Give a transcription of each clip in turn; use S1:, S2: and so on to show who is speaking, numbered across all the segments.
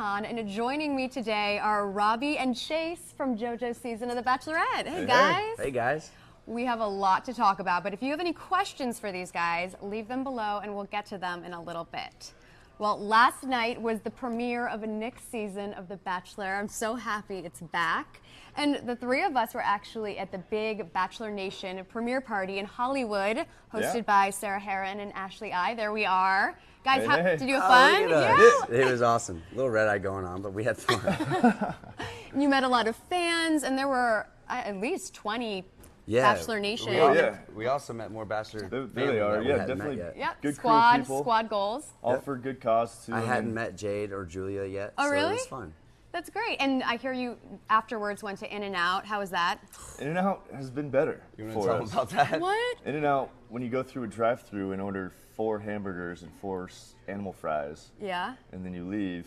S1: icon, and joining me today are Robby and Chase from JoJo's season of The Bachelorette. Hey, guys.
S2: Hey, guys.
S1: We have a lot to talk about, but if you have any questions for these guys, leave them below and we'll get to them in a little bit. Well, last night was the premiere of Nick's season of The Bachelor. I'm so happy it's back. And the three of us were actually at the big Bachelor Nation premiere party in Hollywood, hosted by Sarah Heron and Ashley I. There we are. Guys, did you have fun?
S2: It was awesome. A little red-eye going on, but we had fun.
S1: You met a lot of fans, and there were at least 20 Bachelor Nation.
S2: We also met more Bachelor.
S3: There they are. Yeah, definitely.
S1: Yep.
S3: Good
S1: squad goals.
S3: All for good cause too.
S2: I hadn't met Jade or Julia yet.
S1: Oh, really?
S2: So it was fun.
S1: That's great. And I hear you afterwards went to In-N-Out. How was that?
S3: In-N-Out has been better.
S2: You want to tell them about that?
S1: What?
S3: In-N-Out, when you go through a drive-thru and order 4 hamburgers and 4 animal fries.
S1: Yeah.
S3: And then you leave,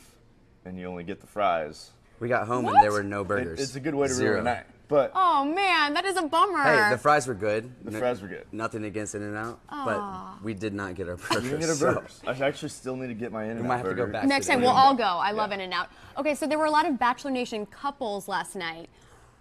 S3: and you only get the fries.
S2: We got home and there were no burgers.
S3: It's a good way to ruin a night. But
S1: oh man, that is a bummer.
S2: Hey, the fries were good.
S3: The fries were good.
S2: Nothing against In-N-Out, but we did not get our burgers.
S3: We didn't get our burgers. I actually still need to get my In-N-Out.
S2: We might have to go back.
S1: Next time, we'll all go. I love In-N-Out. Okay, so there were a lot of Bachelor Nation couples last night.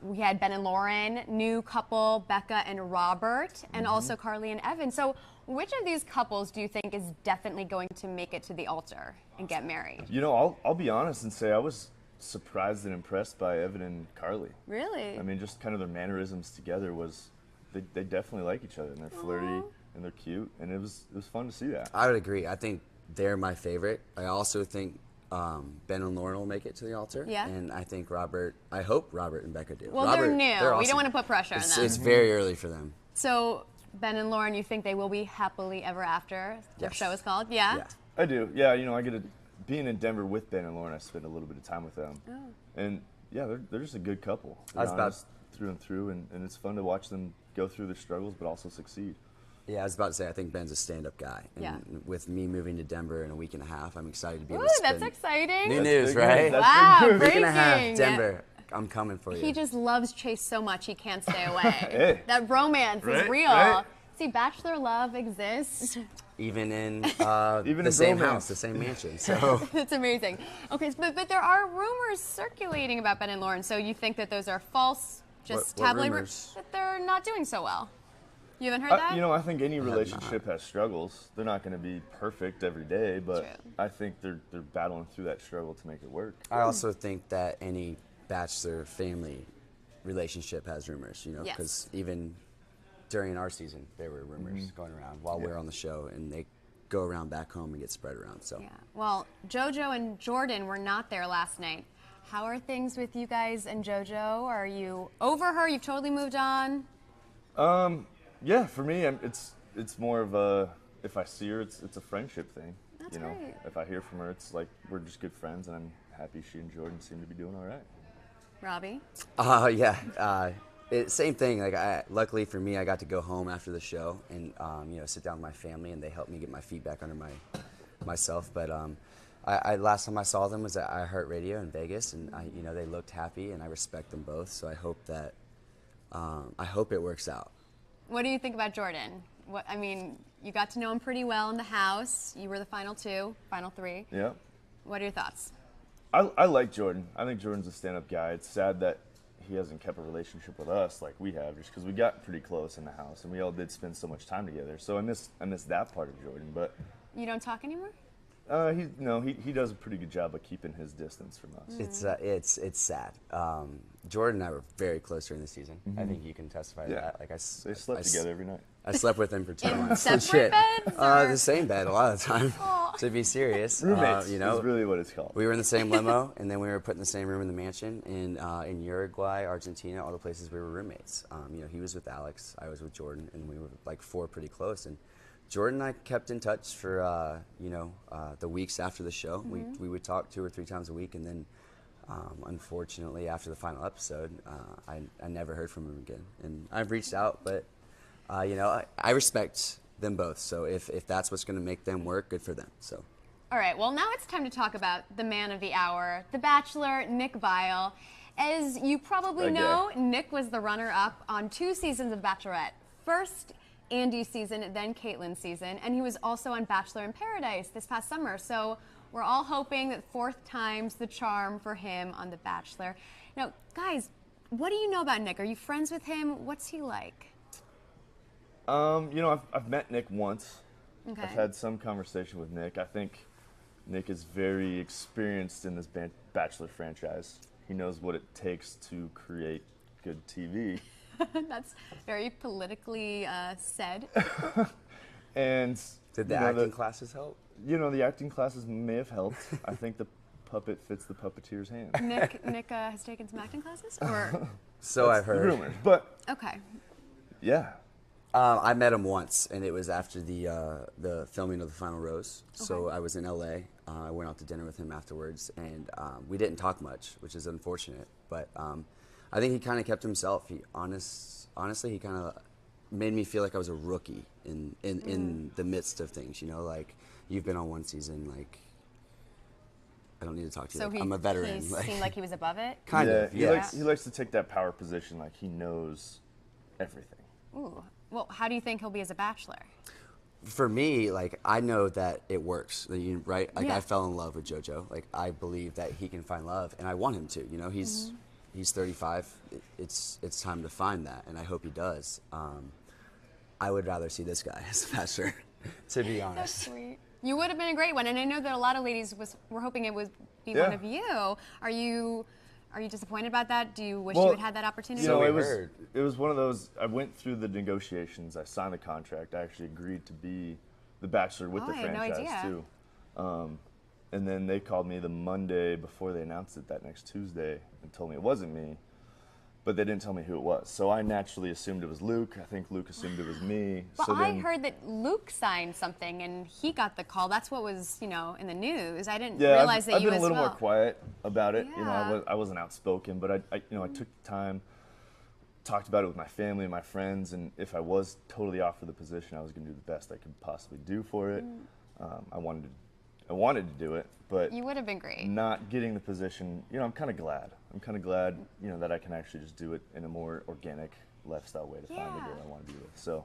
S1: We had Ben and Lauren, new couple Becca and Robert, and also Carly and Evan. So which of these couples do you think is definitely going to make it to the altar and get married?
S3: You know, I'll be honest and say I was surprised and impressed by Evan and Carly.
S1: Really?
S3: I mean, just kind of their mannerisms together was, they definitely like each other, and they're flirty and they're cute, and it was fun to see that.
S2: I would agree. I think they're my favorite. I also think Ben and Lauren will make it to the altar.
S1: Yeah.
S2: And I think I hope Robert and Becca do.
S1: Well,
S2: Robert,
S1: they're new.
S2: They're awesome.
S1: We don't want to put pressure on them.
S2: It's very early for them.
S1: So Ben and Lauren, you think they will be happily ever after? Their show is called? Yeah?
S3: I do. Yeah, you know, being in Denver with Ben and Lauren, I spent a little bit of time with them.
S1: Oh.
S3: And yeah, they're just a good couple.
S2: I was about
S3: through and through, and it's fun to watch them go through their struggles, but also succeed.
S2: Yeah, I was about to say, I think Ben's a stand-up guy. And with me moving to Denver in a week and a half, I'm excited to be able to spend.
S1: That's exciting.
S2: New news, right?
S1: Wow, breaking.
S2: Week and a half, Denver. I'm coming for you.
S1: He just loves Chase so much he can't stay away.
S3: Hey.
S1: That romance is real.
S3: Right?
S1: See, Bachelor love exists.
S2: Even in
S3: Even
S2: the
S3: in
S2: same
S3: romance.
S2: house, the same mansion. So
S1: It's amazing. Okay, but there are rumors circulating about Ben and Lauren. So you think that those are false, just
S2: What
S1: tabloid
S2: rumors?
S1: that they're not doing so well? You haven't heard that?
S3: You know, I think any relationship has struggles. They're not going to be perfect every day, but
S1: True.
S3: I think they're battling through that struggle to make it work.
S2: I also think that any Bachelor family relationship has rumors, you know, because even during our season, there were rumors going around while we were on the show, and they go around back home and get spread around. So
S1: Yeah. Well, JoJo and Jordan were not there last night. How are things with you guys and JoJo? Are you over her? You've totally moved on?
S3: Yeah, for me, it's more of a, if I see her, it's a friendship thing.
S1: That's
S3: you know,
S1: great.
S3: if I hear from her, it's like we're just good friends, and I'm happy she and Jordan seem to be doing all right.
S1: Robby?
S2: Same thing. Like, luckily for me, I got to go home after the show and you know, sit down with my family, and they helped me get my feet back under myself. But last time I saw them was at iHeartRadio in Vegas, and you know, they looked happy, and I respect them both. So I hope that I hope it works out.
S1: What do you think about Jordan? I mean, you got to know him pretty well in the house. You were the final 3.
S3: Yeah.
S1: What are your thoughts?
S3: I like Jordan. I think Jordan's a stand-up guy. It's sad that he hasn't kept a relationship with us like we have, just because we got pretty close in the house, and we all did spend so much time together. So I miss that part of Jordan. But
S1: You don't talk anymore?
S3: he does a pretty good job of keeping his distance from us.
S2: It's sad. Jordan and I were very close during the season. I think you can testify to that. Like
S3: They slept together every night.
S2: I slept with him for 2 months.
S1: Separate beds?
S2: The same bed a lot of the time. To be serious,
S3: Roommates
S2: you know,
S3: is really what it's called.
S2: we were in the same limo, and then we were put in the same room in the mansion. And in Uruguay, Argentina, all the places we were roommates. You know, he was with Alex, I was with Jordan, and we were like 4 pretty close. And Jordan and I kept in touch for you know, the weeks after the show. We would talk 2 or 3 times a week, and then unfortunately, after the final episode, I never heard from him again. And I've reached out, but you know, I respect them both. So if that's what's going to make them work, good for them. So.
S1: All right, well, now it's time to talk about the man of the hour, The Bachelor, Nick Viall. As you probably know, Nick was the runner-up on 2 seasons of Bachelorette. First, Andy's season, then Caitlin's season, and he was also on Bachelor in Paradise this past summer. So We're all hoping that fourth time's the charm for him on The Bachelor. Now, guys, what do you know about Nick? Are you friends with him? What's he like?
S3: You know, I've met Nick once.
S1: Okay.
S3: I've had some conversation with Nick. I think Nick is very experienced in this Bachelor franchise. He knows what it takes to create good TV.
S1: That's very politically said.
S2: And did the acting classes help?
S3: You know, the acting classes may have helped. I think the puppet fits the puppeteer's hand.
S1: Nick has taken some acting classes, or
S2: so I've heard.
S3: Rumors, but
S1: okay.
S3: Yeah.
S2: I met him once, and it was after the filming of the final rose. Okay. So I was in LA. I went out to dinner with him afterwards, and we didn't talk much, which is unfortunate. But I think he kind of kept himself. Honestly, he kind of made me feel like I was a rookie in the midst of things. You know, like you've been on one season, like I don't need to talk to you.
S1: So
S2: like, I'm a veteran.
S1: He seemed like he was above it.
S2: Kind of.
S3: Yeah. He likes to take that power position, like he knows everything.
S1: Ooh. Well, how do you think he'll be as a Bachelor?
S2: For me, like I know that it works, right? Like
S1: Yeah.
S2: I fell in love with JoJo. Like I believe that he can find love, and I want him to. You know, he's 35. It's time to find that, and I hope he does. I would rather see this guy as a Bachelor, to be honest.
S1: That's sweet. You would have been a great one, and I know that a lot of ladies were hoping it would be one of you. Are you disappointed about that? Do you wish you had had that opportunity?
S3: You know,
S2: So
S3: it was one of those. I went through the negotiations. I signed the contract. I actually agreed to be the Bachelor with the franchise too. And then they called me the Monday before they announced it that next Tuesday and told me it wasn't me, but they didn't tell me who it was. So I naturally assumed it was Luke. I think Luke assumed it was me.
S1: But
S3: so
S1: I heard that Luke signed something and he got the call. That's what was, in the news. I didn't realize that
S3: I've
S1: you
S3: been
S1: as
S3: a little
S1: well.
S3: more quiet about it.
S1: Yeah.
S3: You know, I wasn't outspoken, but I took the time, talked about it with my family and my friends, and if I was totally offered the position, I was going to do the best I could possibly do for it. I wanted to do it, but
S1: You would have been great.
S3: not getting the position, I'm kind of glad. I'm kind of glad, that I can actually just do it in a more organic lifestyle way to find the girl I want to be with. So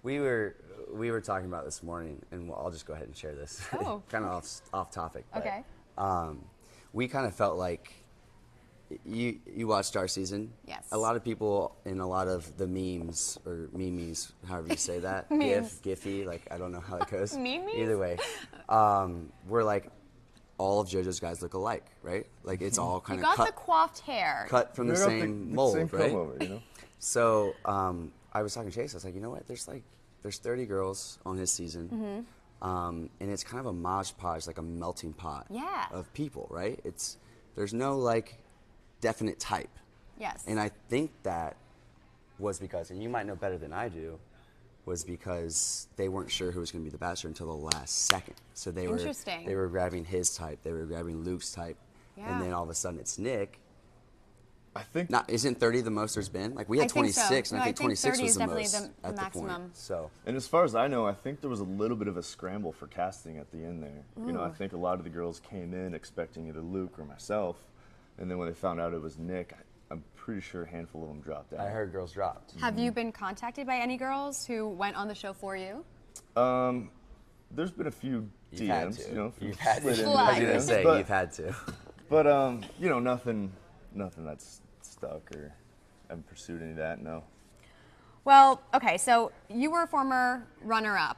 S2: We were talking about this morning, and I'll just go ahead and share this.
S1: Oh.
S2: Kind of off topic. But,
S1: Okay.
S2: we kind of felt like you watched our season.
S1: Yes.
S2: A lot of people in a lot of the memes or memes, however you say that,
S1: Memes.
S2: Giphy, like I don't know how it goes.
S1: Memes?
S2: Either way, we're like all of JoJo's guys look alike, right? Like it's all kind
S1: You
S2: of
S1: got the coiffed hair.
S2: cut from the
S3: They're
S2: same mold,
S3: same
S2: right?
S3: comb over,
S2: So I was talking to Chase. I was like, you know what? There's 30 girls on his season, and it's kind of a mosh podge, like a melting pot of people, right? There's no like definite type.
S1: Yes.
S2: And I think that was because, and you might know better than I do, was because they weren't sure who was going to be the Bachelor until the last second. So they were grabbing his type, they were grabbing Luke's type, and then all of a sudden it's Nick.
S3: I think
S2: Isn't 30 the most there's been? Like we had 26,
S1: so.
S2: and I think 26
S1: 30
S2: was
S1: is
S2: the
S1: definitely
S2: most
S1: the
S2: at
S1: maximum.
S2: the point. So,
S3: And as far as I know, I think there was a little bit of a scramble for casting at the end there. I think a lot of the girls came in expecting either Luke or myself, and then when they found out it was Nick, I'm pretty sure a handful of them dropped out.
S2: I heard girls dropped.
S1: Have you been contacted by any girls who went on the show for you?
S3: There's been a few
S2: You've had
S3: DMs,
S2: to. You've had to.
S3: slid into
S1: Well,
S2: I was
S3: the
S2: gonna
S3: DMs,
S2: say
S3: but,
S2: you've had to.
S3: But nothing that's stuck or I haven't pursued any of that. No.
S1: Well, okay, so you were a former runner-up.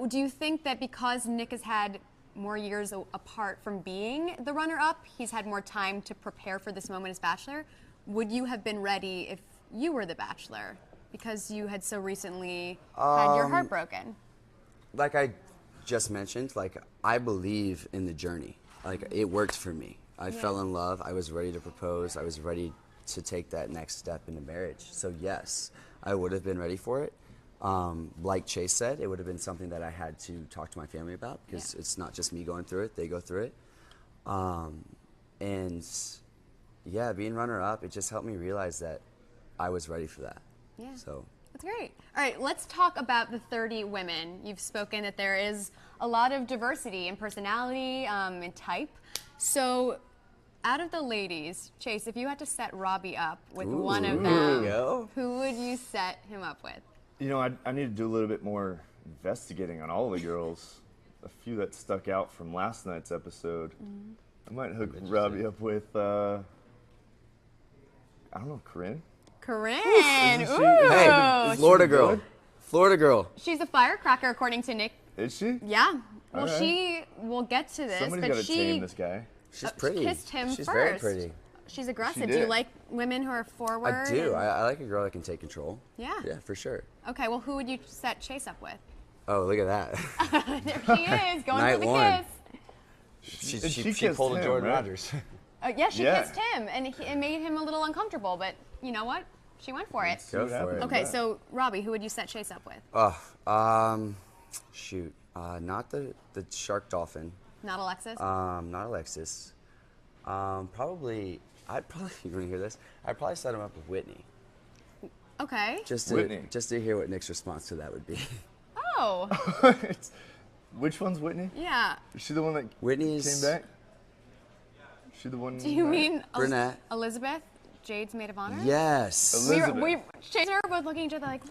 S1: Do you think that because Nick has had more years apart from being the runner-up, he's had more time to prepare for this moment as Bachelor? Would you have been ready if you were the Bachelor because you had so recently had your heart broken?
S2: Like I just mentioned, like I believe in the journey. Like it worked for me. I fell in love. I was ready to propose. I was ready to take that next step into marriage. So yes, I would have been ready for it. Like Chase said, it would have been something that I had to talk to my family about because it's not just me going through it, they go through it. And yeah, being runner-up, it just helped me realize that I was ready for that.
S1: Yeah.
S2: So
S1: That's great. All right, let's talk about the 30 women. You've spoken that there is a lot of diversity in personality and type. So out of the ladies, Chase, if you had to set Robby up with one of them, who would you set him up with?
S3: I need to do a little bit more investigating on all the girls. a few that stuck out from last night's episode. I might hook Robby up with, I don't know, Corinne?
S1: Corinne.
S3: Isn't she-
S1: Ooh.
S2: Hey, Florida girl.
S3: good?
S2: Florida girl.
S1: She's a firecracker, according to Nick.
S3: Is she?
S1: Yeah. Well,
S3: Alright.
S1: she will get to this,
S3: Somebody's
S1: but
S3: got to
S1: she
S3: tame this guy.
S2: She's pretty.
S1: kissed him
S2: She's
S1: first.
S2: very pretty.
S1: She's aggressive.
S3: She
S1: Do you
S3: did.
S1: like women who are forward?
S2: I do.
S1: and-
S2: I like a girl that can take control.
S1: Yeah.
S2: Yeah, for sure.
S1: Okay, well, who would you set Chase up with?
S2: Oh, look at that.
S1: There she is, going
S2: Night
S1: for the
S2: one.
S1: kiss.
S3: And
S2: she
S3: kissed
S2: pulled a
S3: him,
S2: Jordan
S3: right?
S2: Rogers.
S1: Yeah, she
S3: Yeah.
S1: kissed him, and it made him a little uncomfortable, but you know what? She went for it.
S3: See what
S2: Go for
S3: happens
S2: it.
S3: with
S1: Okay,
S3: that.
S1: so Robby, who would you set Chase up with?
S2: Oh, shoot. Not the shark dolphin.
S1: Not Alexis?
S2: Not Alexis. I'd probably, you want to hear this? I'd probably set him up with Whitney.
S1: Okay.
S2: Just
S3: Whitney.
S2: to hear what Nick's response to that would be.
S1: Oh,
S3: Which one's Whitney?
S1: yeah.
S3: Is she the one that
S2: Whitney's-
S3: came back? Is she the one?
S1: Do you mean
S2: Brunette.
S1: Elizabeth, Jade's maid of honor?
S2: Yes.
S3: Elizabeth.
S1: Chase and her were both looking at each other like,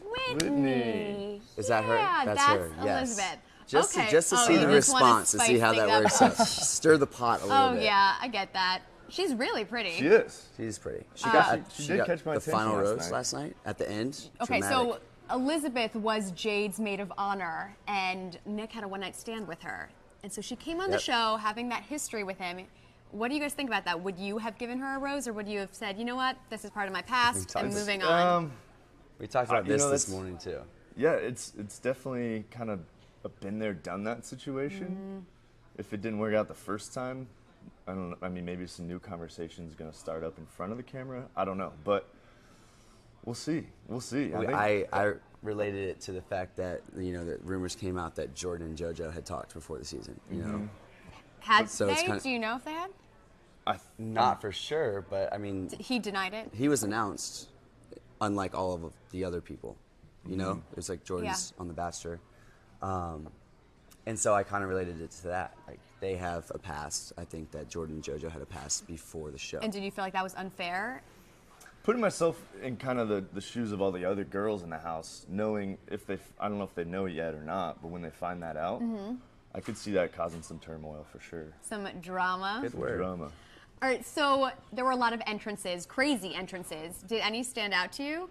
S1: Whitney.
S2: Is that her?
S1: Yeah,
S2: That's
S1: that's
S2: her. Yes.
S1: Elizabeth.
S2: Just
S1: Okay.
S2: to, just to
S1: Oh,
S2: see
S1: you
S2: the
S1: just wanna
S2: response, to see
S1: spice
S2: how that
S1: things
S2: works
S1: up.
S2: out. Stir the pot a little
S1: Oh,
S2: bit.
S1: yeah, I get that. She's really pretty.
S3: She is.
S2: She's pretty. She
S3: She did catch my
S2: the
S3: attention
S2: final
S3: last
S2: rose
S3: night.
S2: last night at the end.
S1: Okay, so
S2: Dramatic.
S1: Elizabeth was Jade's maid of honor, and Nick had a one-night stand with her. And so she came on the
S2: Yep.
S1: show having that history with him. What do you guys think about that? Would you have given her a rose, or would you have said, you know what, this is part of my past,
S2: talked-
S1: and moving on?
S2: We talked about
S3: you
S2: this
S3: know,
S2: this
S3: that's-
S2: morning too.
S3: Yeah, it's definitely kind of a been there, done that situation. If it didn't work out the first time, I don't know. I mean, maybe some new conversations going to start up in front of the camera. I don't know, but we'll see. We'll see.
S2: I related it to the fact that that rumors came out that Jordan and JoJo had talked before the season. You know,
S1: Had
S2: so it's
S1: they?
S2: kinda-
S1: Do you know if they had?
S2: not for sure, but I mean,
S1: He denied it.
S2: he was announced, unlike all of the other people. You know, it was like Jordan's on The Bachelor, and so I kind of related it to that. Like they have a past. I think that Jordan and JoJo had a past before the show.
S1: And did you feel like that was unfair?
S3: Putting myself in kind of the shoes of all the other girls in the house, knowing if I don't know if they know it yet or not, but when they find that out, I could see that causing some turmoil for sure.
S1: Some drama.
S2: Good word.
S3: Drama.
S1: All right, so there were a lot of entrances, crazy entrances. Did any stand out to you?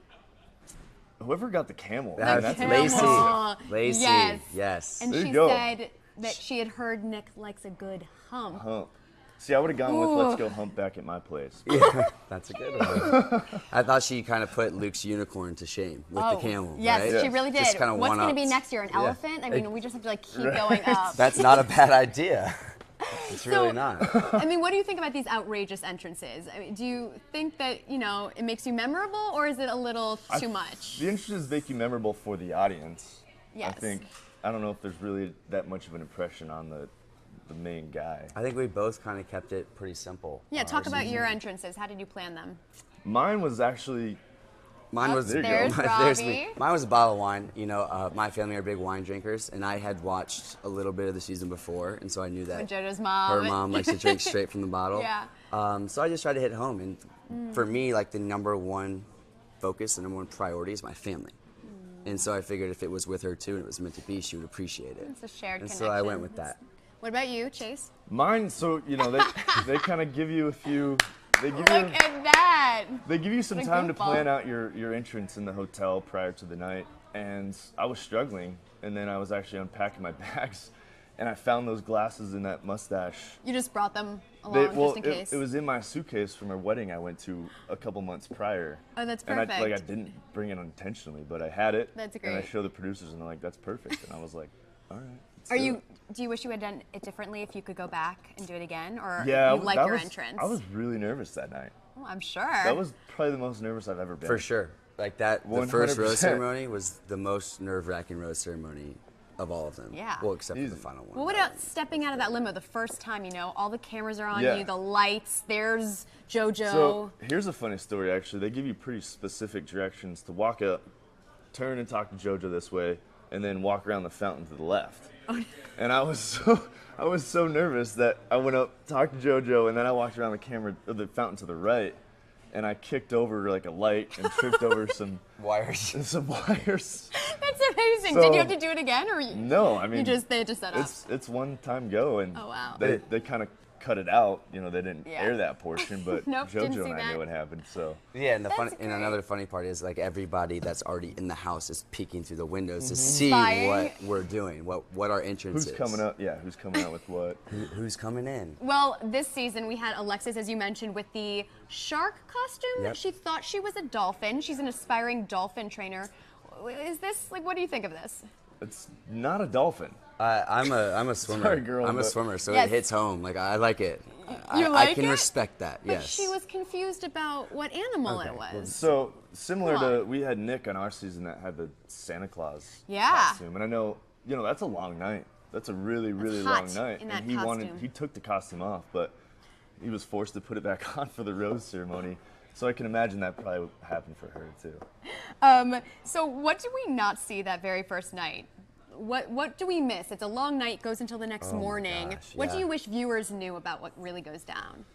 S3: Whoever got the camel.
S2: That's
S3: man,
S1: camel.
S2: Lacey. Lacey.
S1: Yes.
S2: Yes.
S1: And
S3: There
S1: she
S3: you go.
S1: said that she had heard Nick likes a good hump.
S3: Hump. See, I would have gone with
S1: Ooh.
S3: let's go hump back at my place.
S2: Yeah, that's a good one. I thought she kind of put Luke's unicorn to shame with the camel.
S1: Yes,
S2: right?
S1: she really did.
S2: Just kinda
S1: What's going to be
S2: one-upped.
S1: next year? An
S2: Yeah.
S1: elephant? I mean, we just have to like keep going up.
S2: That's not a bad idea. It's really not.
S1: I mean, what do you think about these outrageous entrances? I mean, do you think that, it makes you memorable, or is it a little too much?
S3: The entrances make you memorable for the audience.
S1: Yes.
S3: I don't know if there's really that much of an impression on the main guy.
S2: I think we both kind of kept it pretty simple.
S1: Yeah, talk about your entrances. How did you plan them?
S3: Mine was actually
S2: Mine was
S3: There you go.
S1: There's
S2: me.
S1: Robby.
S2: Mine was a bottle of wine. My family are big wine drinkers, and I had watched a little bit of the season before, and so I knew that
S1: When JoJo's mom.
S2: her mom likes to drink straight from the bottle.
S1: Yeah.
S2: So I just tried to hit home, and for me, like the number one focus, the number one priority is my family. And so I figured if it was with her too, and it was meant to be, she would appreciate it.
S1: It's a shared
S2: and
S1: connection.
S2: so I went with that.
S1: What about you, Chase?
S3: mine. So they kind of give you a few. They give
S1: Look
S3: you
S1: at that.
S3: they give you some
S1: What a
S3: time to
S1: goofball.
S3: plan out your entrance in the hotel prior to the night, and I was struggling, and then I was actually unpacking my bags, and I found those glasses in that mustache.
S1: You just brought them along just in case.
S3: It was in my suitcase from a wedding I went to a couple months prior.
S1: Oh, that's
S3: And I
S1: perfect.
S3: didn't bring it intentionally, but I had it.
S1: That's
S3: And I
S1: great.
S3: showed the producers, and they're like, "That's perfect." And I was like, "All right." let's
S1: Are
S3: do
S1: you?
S3: it."
S1: Do you wish you had done it differently if you could go back and do it again, or
S3: Yeah,
S1: you like
S3: that
S1: your
S3: was-
S1: entrance?
S3: I was really nervous that night.
S1: Oh, I'm sure.
S3: That was probably the most nervous I've ever been.
S2: For sure. Like that, the first
S3: 100%.
S2: rose ceremony was the most nerve-wracking rose ceremony of all of them.
S1: Yeah.
S2: Well, except for
S3: Easy.
S2: the final one.
S1: Well, what about stepping out of that limo the first time? All the cameras are on
S3: Yeah.
S1: you, the lights. There's JoJo.
S3: So here's a funny story. Actually, they give you pretty specific directions to walk up, turn and talk to JoJo this way, and then walk around the fountain to the left. And I was so nervous that I went up, talked to JoJo, and then I walked around the fountain to the right, and I kicked over like a light and tripped over some
S2: wires?
S3: wires.
S1: That's That's amazing.
S3: So-
S1: Did you have to do it again, or
S3: No, I mean,
S1: they had to set up?
S3: it's one time go, and
S1: Oh, wow.
S3: they kind of cut it out. You know, they didn't
S1: Yeah.
S3: air that portion, but
S1: Nope, didn't
S3: JoJo
S1: see
S3: and I
S1: that.
S3: knew what happened. So
S2: Yeah, and
S1: That's great.
S2: another funny part is like everybody that's already in the house is peeking through the windows to see
S1: Spying.
S2: what we're doing, what our entrance
S3: who's
S2: is.
S3: coming up? Yeah, who's coming out with what?
S2: Who's coming in?
S1: Well, this season we had Alexis, as you mentioned, with the shark costume.
S2: Yep.
S1: She thought she was a dolphin. She's an aspiring dolphin trainer. Is this like? What do you think of this?
S3: It's not a dolphin.
S2: I'm a swimmer.
S3: Sorry, girl,
S2: I'm a
S3: but-
S2: swimmer, so
S1: Yes.
S2: it hits home. Like I like it.
S1: You
S2: I
S1: like
S2: can
S1: it?
S2: respect that.
S1: But
S2: yes.
S1: she was confused about what animal it was.
S3: So similar
S1: Come
S3: to
S1: on.
S3: we had Nick on our season that had the Santa Claus
S1: Yeah.
S3: costume, and I know that's a long night. That's a really really
S1: hot
S3: long night,
S1: in that
S3: and
S1: costume.
S3: he took the costume off, but he was forced to put it back on for the rose ceremony. So I can imagine that probably happened for her too.
S1: So what do we not see that very first night? What do we miss? It's a long night, goes until the next
S2: Oh my
S1: morning.
S2: gosh,
S1: What do
S2: yeah.
S1: you wish viewers knew about what really goes down?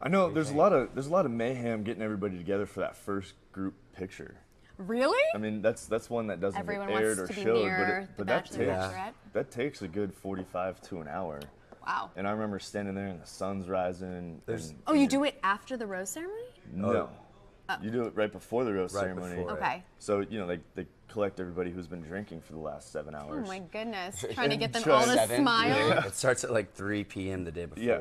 S3: I know there's a lot of mayhem getting everybody together for that first group picture.
S1: Really?
S3: I mean, that's one that doesn't
S1: Everyone
S3: get aired
S1: wants
S3: or
S1: to be
S3: showed,
S1: near the
S3: but that
S1: Bachelor,
S3: takes
S1: Bachelorette.
S3: that takes a good 45 to an hour.
S1: Wow.
S3: And I remember standing there and the sun's rising.
S1: Oh, you do it after the rose ceremony?
S3: No. You do it right before the rose
S2: Right
S3: ceremony.
S2: before it.
S1: Okay.
S3: So, they collect everybody who's been drinking for the last 7
S1: Oh
S3: hours.
S1: my goodness. Trying to get them
S3: Try
S1: all to
S2: 7?
S1: smile.
S2: It starts at like 3 p.m. the day before.
S3: Yeah.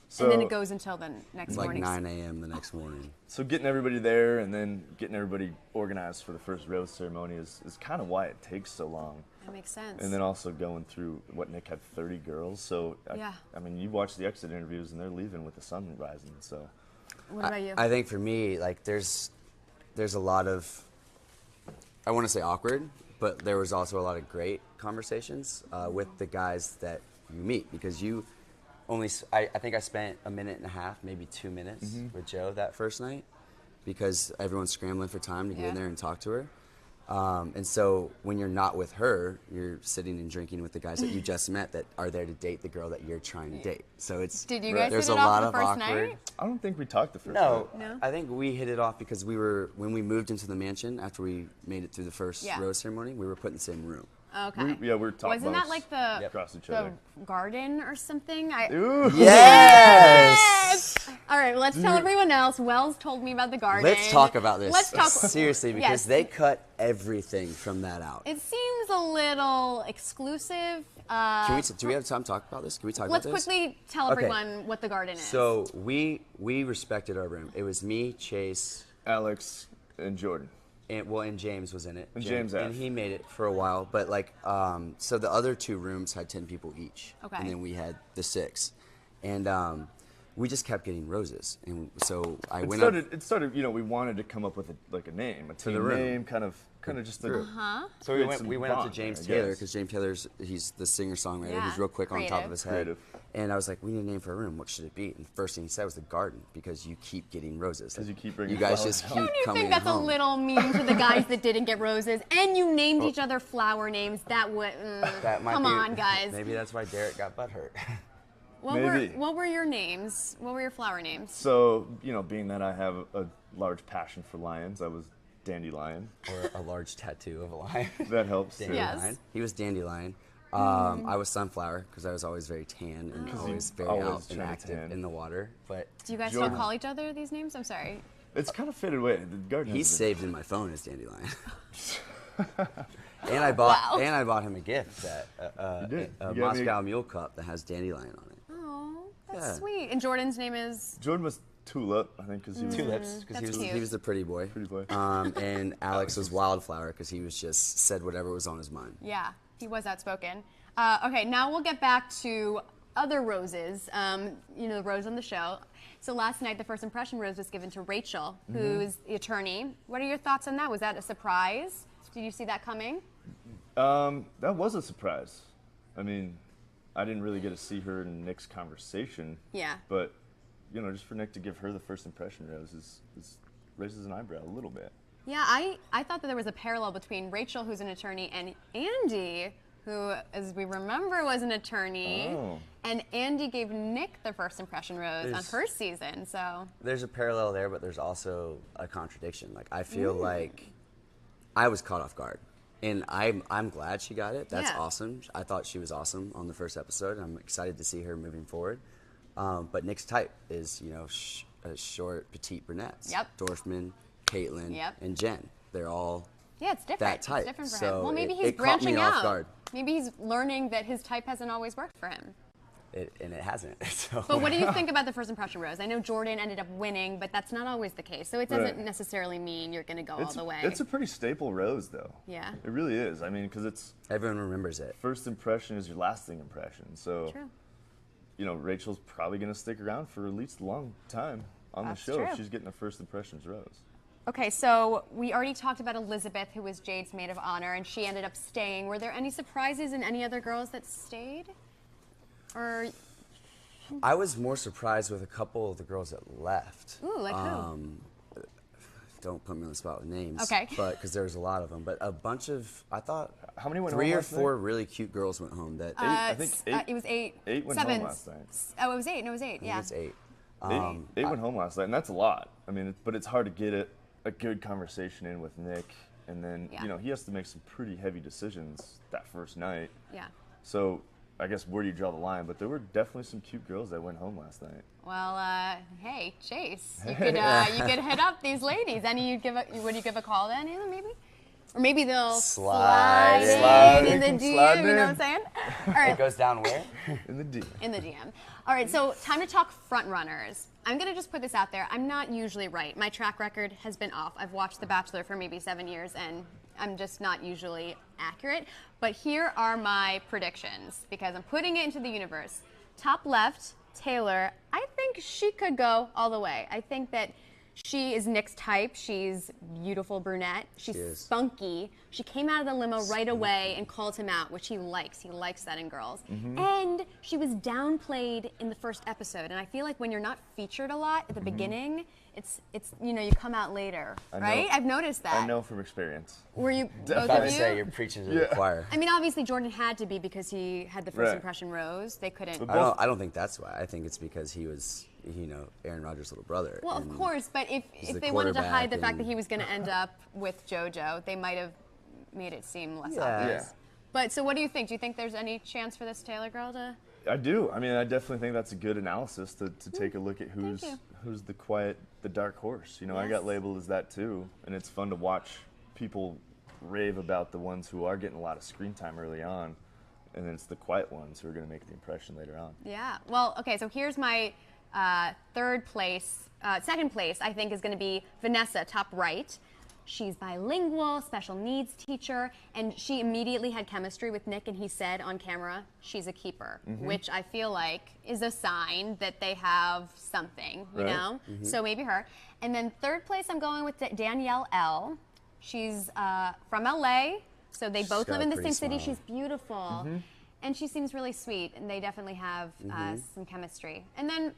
S3: So,
S1: And then it goes until the next
S2: It's like
S1: morning.
S2: 9 a.m. the next morning.
S3: So getting everybody there and then getting everybody organized for the first rose ceremony is kind of why it takes so long.
S1: That makes sense.
S3: And then also going through what Nick had 30 girls. So,
S1: Yeah.
S3: I mean, you watch the exit interviews and they're leaving with the sun rising. So,
S1: What about you?
S2: I think for me, like there's a lot of, I want to say awkward, but there was also a lot of great conversations with the guys that you meet, because you only, I think I spent a minute and a half, maybe 2 minutes with Joe that first night, because everyone's scrambling for time to get in
S1: Yeah.
S2: there and talk to her. And so when you're not with her, you're sitting and drinking with the guys that you just met that are there to date the girl that you're trying to date. So it's
S1: Did you guys
S2: there's
S1: hit
S2: a
S1: it off
S2: lot
S1: the
S2: of
S1: first
S2: awkward.
S1: night?
S3: I don't think we talked the first
S2: No,
S3: night.
S1: No?
S2: I think we hit it off because when we moved into the mansion after we made it through the first
S1: Yeah.
S2: rose ceremony, we were put in the same room.
S1: Okay.
S3: We were top
S1: Wasn't that
S3: bunks
S1: like the
S3: across each
S1: the
S3: other.
S1: garden or something?
S3: Ooh.
S2: Yes!
S1: All right, let's tell everyone else. Wells told me about the garden.
S2: Let's talk about this.
S1: Let's talk
S2: seriously, because
S1: Yes.
S2: they cut everything from that out.
S1: It seems a little exclusive.
S2: Do we have time to talk about this? Can we talk
S1: Let's
S2: about this?
S1: quickly tell
S2: Okay.
S1: everyone what the garden is.
S2: So we respected our room. It was me, Chase,
S3: Alex and Jordan.
S2: and James was in it.
S3: And James F.
S2: And he made it for a while, but like, so the other 2 rooms had 10 people each.
S1: Okay.
S2: And then we had the 6. And we just kept getting roses. And so I went up.
S3: It started, we wanted to come up with a name, a team
S2: the room.
S3: name, kind of just a
S2: So we went up to
S3: bond
S2: James
S3: there, I
S2: Taylor,
S3: guess.
S2: because James Taylor's, he's the singer-songwriter.
S1: Yeah,
S2: He's real quick on top
S1: creative.
S2: of his head.
S3: Creative.
S2: And I was like, we need a name for a room. What should it be? And the first thing he said was the garden, because you keep getting roses.
S3: 'Cause you keep bringing
S2: You guys
S3: flowers
S2: just
S3: home.
S2: keep
S1: Don't you
S2: coming
S1: think that's
S2: home.
S1: a little mean to the guys that didn't get roses? And you named each other flower names. That would.
S2: That might
S1: Come
S2: be-
S1: on, guys.
S2: Maybe that's why Derek got butthurt.
S3: Maybe.
S1: What were your names? What were your flower names?
S3: So, being that I have a large passion for lions, I was Dandelion.
S2: Or a large tattoo of a lion.
S3: That helps. too.
S2: Dandelion.
S1: Yes.
S2: He was Dandelion. I was Sunflower, because I was always very tan and always very
S3: always
S2: out and
S3: trying to
S2: active
S3: tan.
S2: in the water. But
S1: Do you guys
S3: Jordan.
S1: still call each other these names? I'm sorry.
S3: It's kind of faded away. The garden.
S2: he's
S3: has been-
S2: saved in my phone as Dandelion. And I bought
S1: Wow.
S2: and I bought him a gift,
S3: You did.
S2: a
S3: You got me-
S2: Moscow Mule cup that has Dandelion on it.
S1: Oh, that's
S2: Yeah.
S1: sweet. And Jordan's name is.
S3: Jordan was Tulip, I think, because he was
S2: Tulips, because
S1: That's cute.
S2: he was the pretty boy.
S3: Pretty boy.
S2: And Alex was Wildflower, because he was just said whatever was on his mind.
S1: Yeah, he was outspoken. Okay, now we'll get back to other roses. The rose on the show. So last night, the first impression rose was given to Rachel, who's the attorney. What are your thoughts on that? Was that a surprise? Did you see that coming?
S3: That was a surprise. I mean, I didn't really get to see her in Nick's conversation.
S1: Yeah.
S3: But, just for Nick to give her the first impression rose is raises an eyebrow a little bit.
S1: Yeah, I thought that there was a parallel between Rachel, who's an attorney, and Andy, who, as we remember, was an attorney.
S3: Oh.
S1: And Andy gave Nick the first impression rose on
S2: There's-
S1: her season. So
S2: There's a parallel there, but there's also a contradiction. Like, I feel like I was caught off guard. And I'm glad she got it. That's
S1: Yeah.
S2: awesome. I thought she was awesome on the first episode. I'm excited to see her moving forward. But Nick's type is, short, petite brunettes.
S1: Yep.
S2: Dorfman, Caitlin,
S1: Yep.
S2: and Jen. They're all
S1: Yeah, it's different.
S2: that type.
S1: It's different for
S2: So
S1: him. Well, maybe
S2: it
S1: he's
S2: caught me
S1: branching
S2: off
S1: out.
S2: guard.
S1: Maybe he's learning that his type hasn't always worked for him.
S2: And it hasn't. So.
S1: But what do you think about the first impression rose? I know Jordan ended up winning, but that's not always the case. So it doesn't
S3: Right.
S1: necessarily mean you're going to go all the way.
S3: It's a pretty staple rose, though.
S1: Yeah.
S3: It really is. I mean, because it's
S2: Everyone remembers it.
S3: first impression is your lasting impression. So,
S1: True.
S3: Rachel's probably going to stick around for at least a long time on
S1: That's
S3: the show if
S1: true.
S3: she's getting a first impressions rose.
S1: Okay, so we already talked about Elizabeth, who was Jade's maid of honor, and she ended up staying. Were there any surprises in any other girls that stayed? Or,
S2: I was more surprised with a couple of the girls that left.
S1: ooh, like who?
S2: Don't put me on the spot with names.
S1: Okay.
S2: But because there's a lot of them, but a bunch of I thought
S3: How many went
S2: 3
S3: home
S2: or
S3: last
S2: 4
S3: night?
S2: really cute girls went home. That
S3: I think eight.
S1: It was 8.
S3: Eight went
S1: 7.
S3: home last night.
S1: Oh, it was 8. No, it was 8.
S2: I think
S1: Yeah.
S2: it's 8.
S3: Eight went home last night, and that's a lot. I mean, but it's hard to get a good conversation in with Nick, and then
S1: Yeah.
S3: he has to make some pretty heavy decisions that first night.
S1: Yeah.
S3: So I guess where do you draw the line? But there were definitely some cute girls that went home last night.
S1: Well, hey, Chase, you could hit up these ladies. Would you give a call to any of them, maybe? Or maybe they'll
S2: Slide
S1: slide in the
S3: in.
S1: DM,
S3: Slide
S1: you know
S3: in.
S1: what I'm saying? All right,
S2: It goes down where?
S3: In the D.
S1: in the DM. All right, so time to talk front runners. I'm gonna just put this out there. I'm not usually right. My track record has been off. I've watched The Bachelor for maybe 7 years, and I'm just not usually accurate. But here are my predictions because I'm putting it into the universe. Top left, Taylor. I think she could go all the way. I think that she is Nick's type. She's beautiful brunette. She's
S2: She is.
S1: spunky. She came out of the limo right away and called him out, which he likes. He likes that in girls.
S2: Mm-hmm.
S1: And she was downplayed in the first episode. And I feel like when you're not featured a lot at the beginning, it's you come out later,
S3: I know.
S1: right? I've noticed that.
S3: I know from experience.
S1: Were you both
S2: About
S1: of
S2: to
S1: you?
S2: say you're preaching to the choir.
S1: I mean, obviously Jordan had to be because he had the first
S3: Right.
S1: impression rose. They couldn't.
S3: But
S2: I don't think that's why. I think it's because he was, Aaron Rodgers' little brother.
S1: Well, of
S2: and
S1: course, but if
S2: the
S1: they wanted to hide the
S2: quarterback
S1: fact that
S2: and-
S1: he was going to end up with JoJo, they might have made it seem less
S2: Yeah.
S1: obvious.
S3: Yeah.
S1: But so what do you think? Do you think there's any chance for this Taylor girl to?
S3: I do. I mean, I definitely think that's a good analysis to take a look at who's
S1: you.
S3: who's the dark horse. I
S1: Yes.
S3: got labeled as that too, and it's fun to watch people rave about the ones who are getting a lot of screen time early on, and then it's the quiet ones who are going to make the impression later on.
S1: Yeah. Well, okay. So here's my third place. Second place, I think, is going to be Vanessa, top right. She's bilingual, special needs teacher, and she immediately had chemistry with Nick, and he said on camera, she's a keeper, which I feel like is a sign that they have something, you
S3: Right.
S1: know? So maybe her. And then third place, I'm going with Danielle L. She's from LA, so they both
S2: got
S1: live
S2: a
S1: in the
S2: pretty
S1: same city.
S2: smile.
S1: She's beautiful. And she seems really sweet, and they definitely have some chemistry. And then,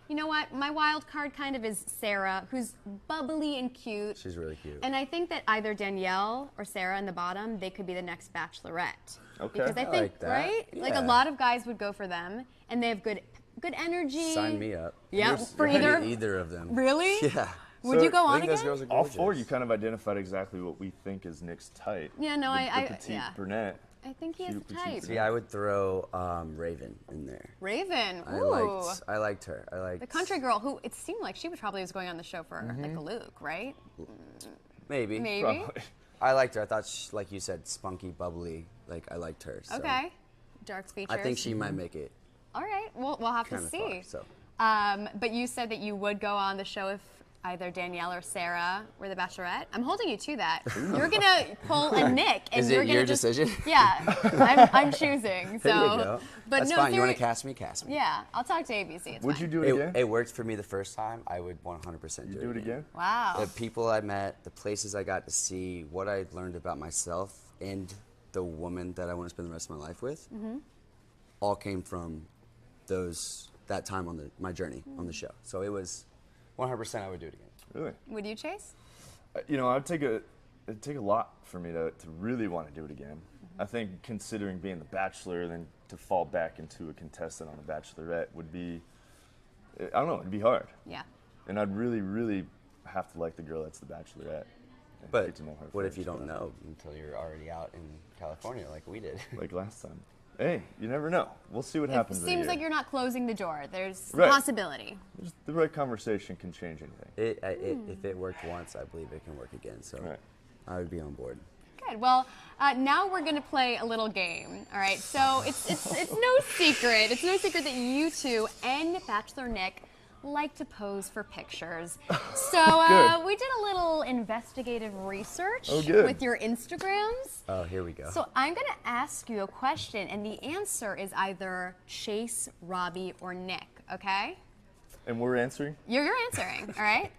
S1: you know what? My wild card kind of is Sarah, who's bubbly and cute.
S2: She's really cute.
S1: And I think that either Danielle or Sarah in the bottom, they could be the next Bachelorette.
S3: Okay.
S1: Because I
S2: I
S1: think,
S2: like that.
S1: right? Like a
S2: Yeah.
S1: lot of guys would go for them, and they have good energy.
S2: Sign me up.
S1: Yeah,
S3: You're-
S1: for
S3: you're
S1: either.
S2: Either of them.
S1: Really?
S2: Yeah.
S1: Would
S3: So
S1: you go
S2: I
S1: on
S2: think those
S1: again?
S2: girls are
S3: All
S2: gorgeous.
S3: four, you kind of identified exactly what we think is Nick's type.
S1: Yeah, no,
S3: the
S1: I
S3: petite
S1: yeah.
S3: brunette.
S1: I think he is
S3: Cute,
S1: the
S3: petite
S1: type.
S2: See, I would throw Raven in there.
S1: Raven.
S2: I
S1: Ooh.
S2: liked her. I liked
S1: The country girl who it seemed like she probably was going on the show for like a Luke, right?
S2: Maybe.
S1: Maybe.
S3: Probably.
S2: I liked her. I thought, she, like you said, spunky, bubbly. Like I liked her. So
S1: Okay. Dark features.
S2: I think she might make it
S1: All right. We'll have to
S2: kind of
S1: see.
S2: far. So
S1: But you said that you would go on the show if either Danielle or Sarah were the Bachelorette. I'm holding you to that. You're gonna pull a Nick, and
S2: Is
S1: you're
S2: it
S1: gonna
S2: your
S1: just,
S2: decision?
S1: Yeah, I'm choosing. So,
S2: there you go.
S1: but
S2: That's
S1: no,
S2: fine. You want
S1: seri-
S2: to cast me? Cast me.
S1: Yeah, I'll talk to ABC. It's
S3: Would
S1: fine.
S3: you do it again?
S2: It worked for me the first time. I would 100%
S3: You do it again?
S1: Wow.
S2: The people I met, the places I got to see, what I learned about myself and the woman that I want to spend the rest of my life with, all came from that time on my journey on the show. So it was 100% I would do it again.
S3: Really?
S1: Would you, Chase?
S3: It'd take a lot for me to really want to do it again. I think considering being the Bachelor, then to fall back into a contestant on the Bachelorette would be, I don't know, it'd be hard.
S1: Yeah.
S3: And I'd really, really have to like the girl that's the Bachelorette.
S2: But
S3: get to know her.
S2: what if
S3: first,
S2: you don't
S3: but-
S2: know until you're already out in California like we did?
S3: Like last time. Hey, you never know. We'll see what
S1: It
S3: happens. in a
S1: seems
S3: year.
S1: like you're not closing the door. There's a
S3: Right.
S1: possibility.
S3: Just the right conversation can change anything.
S2: If it worked once, I believe it can work again. So
S3: Right.
S2: I would be on board.
S1: Good. Well, now we're going to play a little game. All right. So it's no secret. It's no secret that you two and Bachelor Nick like to pose for pictures. So
S3: Good.
S1: we did a little investigative research
S3: Oh, good.
S1: with your Instagrams.
S2: Oh, here we go.
S1: So I'm going to ask you a question, and the answer is either Chase, Robby, or Nick. Okay?
S3: And we're answering?
S1: You're answering. All right.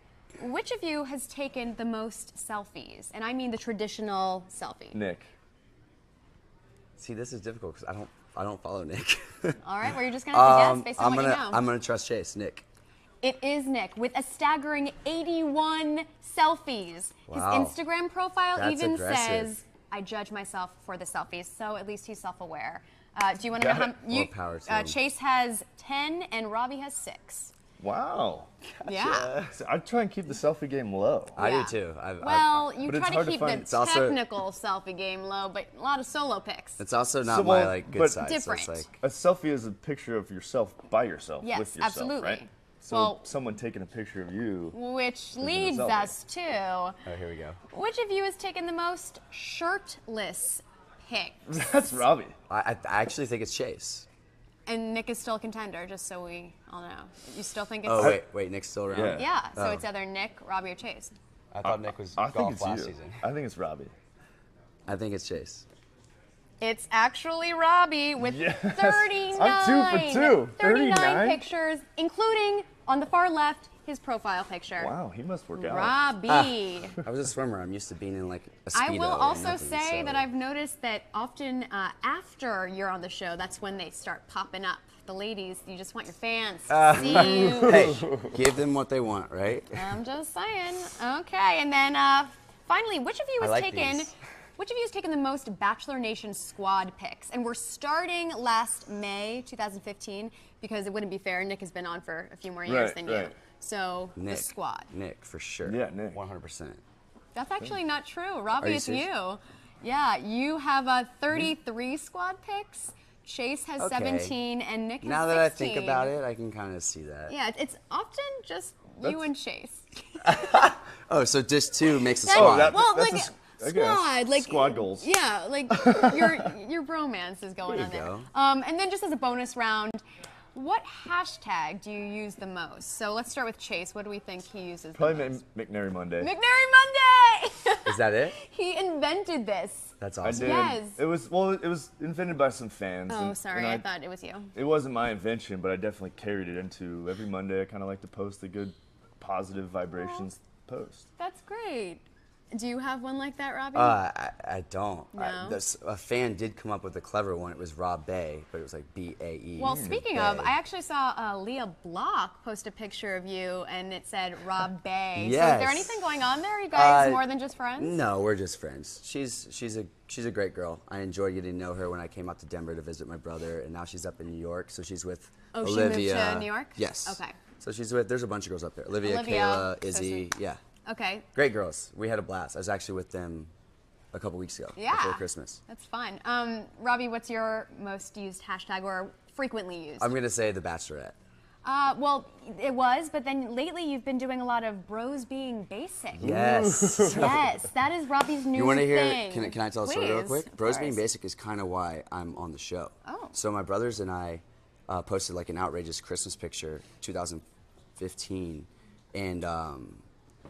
S1: Which of you has taken the most selfies? And I mean the traditional selfie.
S3: Nick.
S2: See, this is difficult because I don't follow Nick.
S1: All right. Well, you're just going to have to guess based on what you know.
S2: I'm gonna trust Chase. Nick.
S1: It is Nick with a staggering 81 selfies.
S2: Wow.
S1: His Instagram profile
S2: That's
S1: even
S2: aggressive.
S1: says, "I judge myself for the selfies." So at least he's self-aware. Do you want to
S3: Got
S1: know
S3: it.
S1: how you?
S2: More power to him.
S1: Chase has 10 and Robby has 6.
S3: Wow.
S1: Yeah.
S3: So I try and keep the selfie game low.
S2: I
S1: Yeah.
S2: do too.
S1: Well, you
S3: But it's
S1: try to
S3: hard to
S1: keep
S3: find-
S1: the
S3: it's
S2: also-
S1: technical selfie game low, but a lot of solo pics.
S2: It's also not
S3: So,
S2: my
S3: well,
S2: like good
S3: but-
S2: side.
S1: Different.
S2: So it's like
S3: A selfie is a picture of yourself by yourself,
S1: Yes,
S3: with yourself,
S1: absolutely.
S3: right? So
S1: Well-
S3: someone taking a picture of you.
S1: Which
S3: a
S1: leads
S3: selfie.
S1: us to
S2: oh, here we go.
S1: which of you has taken the most shirtless pics?
S3: That's Robby.
S2: I actually think it's Chase.
S1: And Nick is still a contender, just so we all know. You still think it's
S2: Oh wait, Nick's still around.
S3: Yeah.
S1: Yeah, so
S2: Oh.
S1: it's either Nick, Robby, or Chase.
S2: I thought Nick was
S3: I think
S2: golf
S3: it's
S2: last
S3: you.
S2: season.
S3: I think it's Robby.
S2: I think it's Chase.
S1: It's actually Robby with
S3: Yes.
S1: 39.
S3: I'm 2 for 2. 39?
S1: pictures, including on the far left his profile picture.
S3: Wow, he must work out.
S1: Robby.
S2: I was a swimmer. I'm used to being in like a Speedo.
S1: I will
S2: or
S1: also
S2: nothing,
S1: say
S2: so-
S1: that I've noticed that often after you're on the show, that's when they start popping up. The ladies, you just want your fans to see you.
S2: Hey, give them what they want, right?
S1: I'm just saying. Okay, and then finally, which of you
S2: I
S1: has
S2: like
S1: taken?
S2: these.
S1: Which of you has taken the most Bachelor Nation squad pics? And we're starting last May 2015 because it wouldn't be fair. Nick has been on for a few more years
S3: Right,
S1: than you.
S3: right.
S1: So
S2: Nick.
S1: the squad.
S2: Nick, for sure.
S3: Yeah, Nick.
S2: 100%.
S1: That's actually not true. Robby,
S2: you
S1: it's
S2: serious?
S1: you. Yeah, you have 33 squad pics. Chase has
S2: Okay.
S1: 17 and Nick has 16.
S2: Now that I think about it, I can kind of see that.
S1: Yeah, it's often just you and Chase.
S2: Oh, so just 2 makes a
S1: That-
S2: squad.
S3: that-
S1: well,
S3: that's
S1: like
S3: a s- I guess.
S1: squad, like
S3: Squad goals.
S1: Yeah, like your bromance is going
S2: There
S1: on
S2: you
S1: there.
S2: go.
S1: And then just as a bonus round, what hashtag do you use the most? So let's start with Chase. What do we think he uses?
S3: Probably
S1: the most?
S3: McNary Monday.
S1: McNary Monday.
S2: Is that it?
S1: He invented this.
S2: That's
S3: I
S2: awesome.
S3: did.
S1: Yes.
S3: It was invented by some fans.
S1: Oh,
S3: and-
S1: sorry,
S3: and
S1: I thought it was you.
S3: It wasn't my invention, but I definitely carried it into every Monday. I kind of like to post a good, positive vibrations post.
S1: That's great. Do you have one like that, Robby?
S2: I don't.
S1: No?
S2: A fan did come up with a clever one. It was Rob Bay, but it was like B-A-E.
S1: Well, speaking of, I actually saw Leah Block post a picture of you, and it said Rob Bay. So is there
S2: Yes.
S1: anything going on there? Are you guys
S2: Uh,
S1: more than just friends?
S2: No, we're just friends. She's a great girl. I enjoyed getting to know her when I came out to Denver to visit my brother, and now she's up in New York. So she's with
S1: Oh, she moved
S2: Olivia.
S1: to New York?
S2: Yes.
S1: Okay.
S2: So she's with. There's a bunch of girls up there. Olivia,
S1: Olivia,
S2: Kayla,
S1: so
S2: Izzy.
S1: sweet.
S2: Yeah.
S1: Okay.
S2: Great girls. We had a blast. I was actually with them a couple weeks ago
S1: Yeah.
S2: before Christmas.
S1: That's fun. Robby, what's your most used hashtag or frequently used?
S2: I'm gonna say the Bachelorette.
S1: Well, it was, but then lately you've been doing a lot of bros being basic.
S2: Yes.
S1: Yes, that is Robby's new
S2: You want to hear?
S1: thing.
S2: Can I tell a story real
S1: Please,
S2: quick?
S1: of
S2: Bros Being
S1: course.
S2: Basic is kind of why I'm on the show.
S1: Oh.
S2: So my brothers and I posted like an outrageous Christmas picture, 2015, and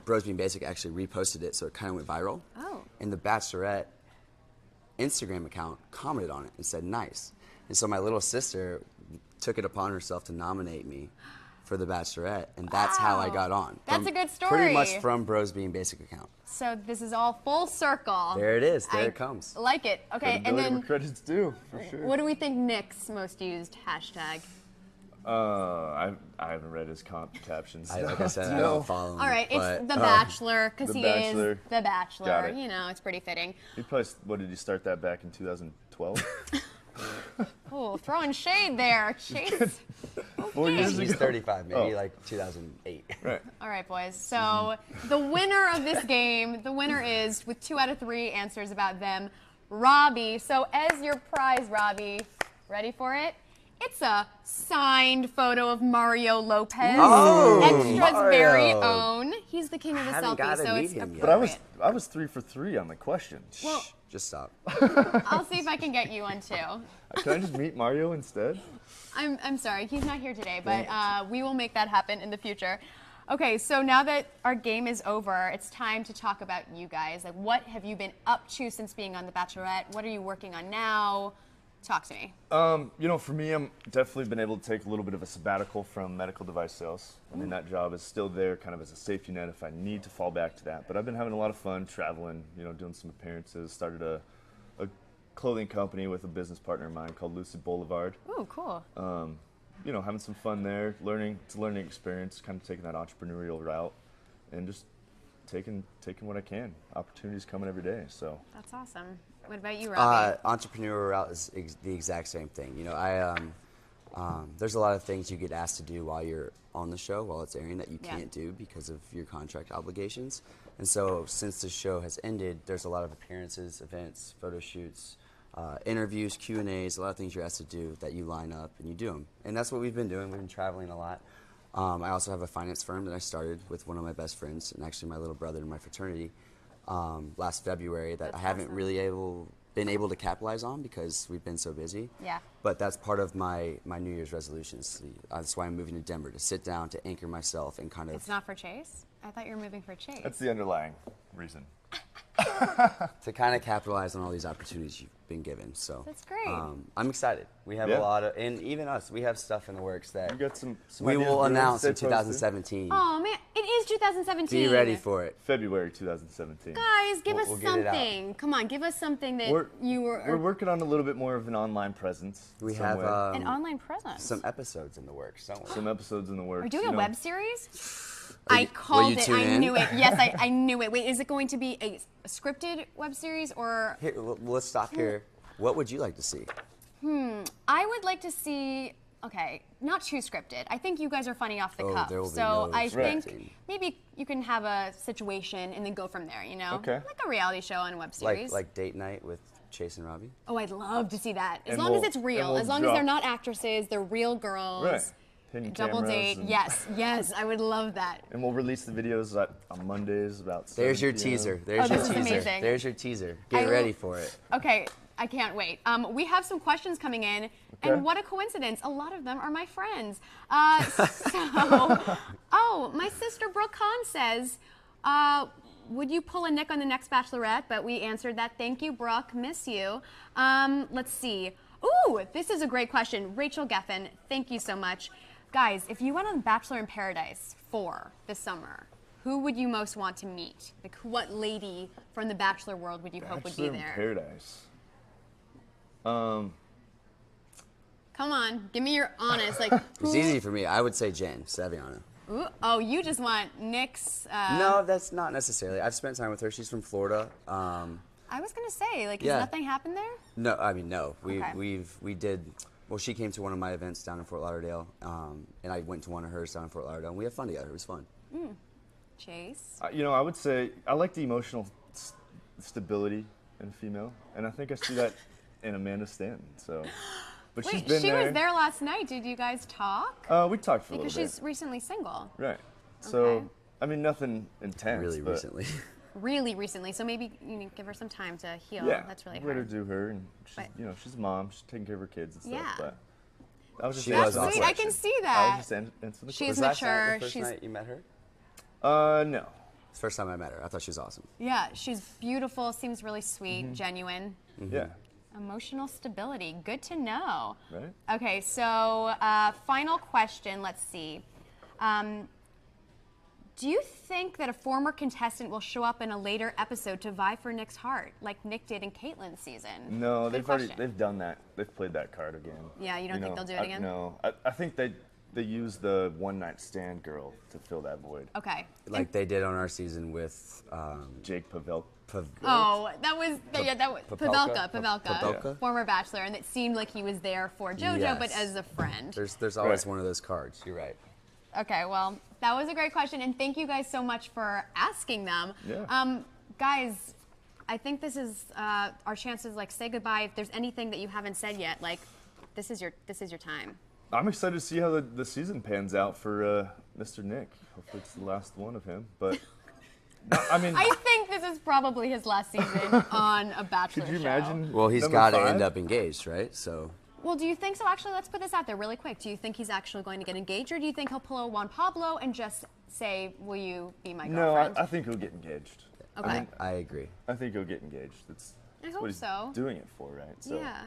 S2: Bros Being Basic actually reposted it, so it kind of went viral.
S1: Oh.
S2: And the Bachelorette Instagram account commented on it and said nice. And so my little sister took it upon herself to nominate me for the Bachelorette, and that's how I
S1: Wow.
S2: got on.
S1: That's a good
S2: Pretty much
S1: story.
S2: from Bros Being Basic account.
S1: So this is all full circle.
S2: There it is. There
S1: I
S2: it comes.
S1: Like it. Okay, and
S3: Credibility
S1: then
S3: where credit's due, for sure.
S1: what do we think Nick's most used hashtag?
S3: I haven't read his captions.
S2: Like I said, I
S3: No.
S2: don't follow him.
S1: All right, it's
S2: but-
S1: The Bachelor, because
S3: The
S1: he
S3: Bachelor.
S1: is The Bachelor.
S3: Got it.
S1: You know, it's pretty fitting.
S3: He probably, what did you start that back in 2012?
S1: Oh, throwing shade there. Chase.
S3: 4 years
S2: He's
S3: ago.
S2: 35, maybe
S3: Oh.
S2: like 2008.
S3: Right.
S1: All right, boys. So the winner of this game, the winner is, with 2 out of 3 answers about them, Robby. So as your prize, Robby, ready for it? It's a signed photo of Mario Lopez,
S2: Oh,
S1: Extra's
S2: Mario.
S1: very own. He's the king of the
S2: Haven't
S1: selfie,
S2: gotten
S1: so
S2: to
S1: it's
S2: meet him yet.
S1: appropriate.
S3: But I was 3 for 3 on the question.
S1: Well,
S2: Shh, just stop.
S1: I'll see if I can get you one too.
S3: Can I just meet Mario instead?
S1: I'm sorry, he's not here today, but we will make that happen in the future. Okay, so now that our game is over, it's time to talk about you guys. Like, what have you been up to since being on The Bachelorette? What are you working on now? Talk to me.
S3: You know, for me, I'm definitely been able to take a little bit of a sabbatical from medical device sales. I mean, that job is still there kind of as a safety net if I need to fall back to that. But I've been having a lot of fun traveling, you know, doing some appearances, started a clothing company with a business partner of mine called Lucid Boulevard.
S1: Ooh, cool.
S3: You know, having some fun there, it's a learning experience, kind of taking that entrepreneurial route and just taking what I can. Opportunities coming every day, so.
S1: That's awesome. What about you, Robby?
S2: Entrepreneurial route is the exact same thing. You know, there's a lot of things you get asked to do while you're on the show, while it's airing, that you can't do because of your contract obligations. And so since the show has ended, there's a lot of appearances, events, photo shoots, interviews, Q&As, a lot of things you're asked to do that you line up and you do them. And that's what we've been doing. We've been traveling a lot. I also have a finance firm that I started with one of my best friends and actually my little brother in my fraternity last February that
S1: That's
S2: I haven't
S1: awesome.
S2: really been able to capitalize on because we've been so busy.
S1: Yeah.
S2: But that's part of my New Year's resolutions. That's why I'm moving to Denver, to sit down, to anchor myself and kind of
S1: It's not for Chase? I thought you were moving for Chase.
S3: That's the underlying reason.
S2: to kind of capitalize on all these opportunities you've been given. So
S1: That's great.
S2: I'm excited. We have
S3: Yeah.
S2: a lot of, and even us, we have stuff in the works that
S3: We got some
S2: we
S3: ideas
S2: will
S3: brewing.
S2: announce
S3: Stay
S2: in
S3: posted.
S2: 2017.
S1: Oh, man, it is 2017.
S2: Be ready for it.
S3: February 2017.
S1: Guys, give us
S2: We'll get it out.
S1: something. Come on, give us something that
S3: We're working on a little bit more of an online presence.
S2: We have
S3: somewhere.
S1: an online presence.
S2: some episodes in the works, don't we?
S3: Some episodes in the works.
S1: Are you doing
S3: you
S1: a
S3: know.
S1: web series?
S2: Will
S1: I
S2: you
S1: called it.
S2: tune
S1: I
S2: in?
S1: knew it. Yes, I knew it. Wait, is it going to be a scripted web series or?
S2: Here, let's stop here. What would you like to see?
S1: I would like to see. Okay, not too scripted. I think you guys are funny off the
S2: Oh,
S1: cuff.
S2: there will be
S1: So
S2: no
S1: I think
S2: scripting.
S1: maybe you can have a situation and then go from there. You know,
S3: Okay.
S1: like a reality show on a web
S2: Like
S1: series.
S2: date night with Chase and Robby?
S1: Oh, I'd love to see that. As
S3: And
S1: long as
S3: we'll-
S1: it's
S3: and
S1: real.
S3: we'll
S1: As long as they're
S3: drop-
S1: not actresses, they're real girls.
S3: Right. Hidden
S1: Double
S3: cameras
S1: date.
S3: and-
S1: Yes, I would love that.
S3: And we'll release the videos on Mondays about 7
S2: There's your
S3: p.m.
S2: teaser.
S1: Oh,
S2: There's your
S1: this is
S2: teaser.
S1: amazing.
S2: There's your teaser.
S1: I
S2: Get
S1: will-
S2: ready for it.
S1: Okay, I can't wait. We have some questions coming in,
S3: Okay.
S1: and what a coincidence. A lot of them are my friends. My sister Brooke Hahn says, would you pull a Nick on the next Bachelorette? But we answered that. Thank you, Brooke. Miss you. Let's see. Ooh, this is a great question. Rachel Geffen, thank you so much. Guys, if you went on Bachelor in Paradise 4 this summer, who would you most want to meet? Like, what lady from the Bachelor world would you hope would be
S3: Bachelor in
S1: there?
S3: Paradise.
S1: Come on, give me your honest. Like,
S2: It's easy for me. I would say Jen Saviano.
S1: Ooh, oh, you just want Nick's.
S2: No, that's not necessarily. I've spent time with her. She's from Florida.
S1: I was gonna say, like,
S2: Yeah.
S1: has nothing happened there?
S2: No, I mean, no.
S1: Okay.
S2: We did. Well, she came to one of my events down in Fort Lauderdale, and I went to one of hers down in Fort Lauderdale, and we had fun together. It was fun.
S1: Chase.
S3: You know, I would say I like the emotional stability in a female, and I think I see that in Amanda Stanton. So, but she's
S1: Wait,
S3: been
S1: she
S3: there.
S1: was there last night. Did you guys talk?
S3: We talked for a
S1: Because
S3: little
S1: she's recently single.
S3: bit. Right. So,
S1: Okay.
S3: I mean, nothing intense.
S2: Really
S3: but
S2: recently.
S1: Really recently. So maybe you need to give her some time to heal.
S3: Yeah,
S1: That's really
S3: let her
S1: hard.
S3: do her, and she's,
S1: But-
S3: you know, she's a mom. She's taking care of her kids and stuff.
S1: Yeah.
S3: But I was just
S2: She
S3: answering
S2: was
S3: the
S2: awesome.
S1: Sweet, I
S3: question.
S1: can see
S3: I
S1: that.
S3: was just answering the
S1: She's
S2: Was
S3: question.
S2: last night
S1: mature.
S2: the first
S1: She's
S2: night you met her?
S3: No.
S2: It's the first time I met her. I thought she was awesome.
S1: yeah. She's beautiful. Seems really sweet,
S3: Mm-hmm.
S1: genuine.
S3: Yeah.
S1: Emotional stability. Good to know.
S3: Right.
S1: Okay, so final question. Let's see. Do you think that a former contestant will show up in a later episode to vie for Nick's heart, like Nick did in Caitlin's season?
S3: No,
S1: Good
S3: they've
S1: question.
S3: done that. They've played that card again.
S1: Yeah, you don't think they'll do it again?
S3: No, I think they use the one night stand girl to fill that void.
S1: Okay.
S2: Like they did on our season with
S3: Jake Pavel.
S1: Oh, that was
S2: Pavelka?
S1: Pavelka, former Bachelor, and it seemed like he was there for JoJo,
S2: Yes.
S1: but as a friend.
S2: There's always
S3: Right.
S2: one of those cards. You're right.
S1: Okay, well, that was a great question, and thank you guys so much for asking them.
S3: Yeah.
S1: Guys, I think this is our chance to like say goodbye. If there's anything that you haven't said yet, like this is your time.
S3: I'm excited to see how the season pans out for Mr. Nick. Hopefully it's the last one of him. But I mean,
S1: I think this is probably his last season on a Bachelor
S3: could you
S1: show.
S3: imagine?
S2: Well, he's
S3: number
S2: got to
S3: 5?
S2: end up engaged, right? So.
S1: Well, do you think so? Actually, let's put this out there really quick. Do you think he's actually going to get engaged, or do you think he'll pull a Juan Pablo and just say, "Will you be my
S3: No,
S1: girlfriend"?
S3: I think he'll get engaged.
S1: Okay.
S2: I agree.
S3: I think he'll get engaged. That's
S1: hope
S3: what he's
S1: so.
S3: doing it for, right? So.
S1: Yeah.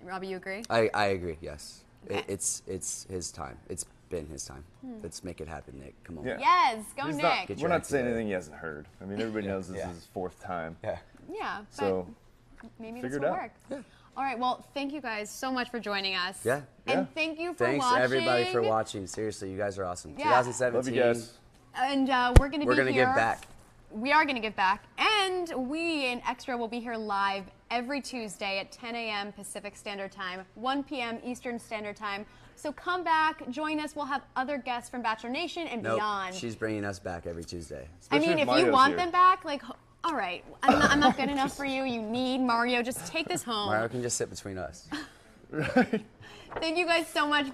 S1: Robbie, you agree?
S2: I agree. Yes.
S1: Okay.
S2: It's his time. It's been his time. Let's make it happen, Nick. Come on.
S3: Yeah.
S1: Yes, go
S3: He's
S1: Nick.
S3: not-
S2: Get
S3: we're
S2: your
S3: not
S2: act
S3: saying
S2: together.
S3: anything he hasn't heard. I mean, everybody knows this
S2: Yeah.
S3: is his 4th time.
S2: Yeah.
S1: Yeah, but
S3: So
S1: maybe
S3: figure
S1: this
S3: it
S1: will
S3: out.
S1: work. All right, well, thank you guys so much for joining us.
S2: Yeah.
S3: Yeah.
S1: And thank you for
S2: Thanks
S1: watching.
S2: everybody for watching. Seriously, you guys are awesome.
S1: Yeah.
S2: 2017.
S3: Love you guys.
S1: And we're going to be
S2: We're gonna
S1: here.
S2: give back.
S1: We are going to give back. And we in Extra will be here live every Tuesday at 10 a.m. Pacific Standard Time, 1 p.m. Eastern Standard Time. So come back, join us. We'll have other guests from Bachelor Nation and
S2: Nope.
S1: beyond.
S2: She's bringing us back every Tuesday.
S1: I
S3: Especially
S1: mean, if you
S3: Mario's
S1: want
S3: here.
S1: them back, like, all right, I'm not good enough for you. You need Mario. Just take this home.
S2: Mario can just sit between us.
S1: Thank you guys so much. Bye.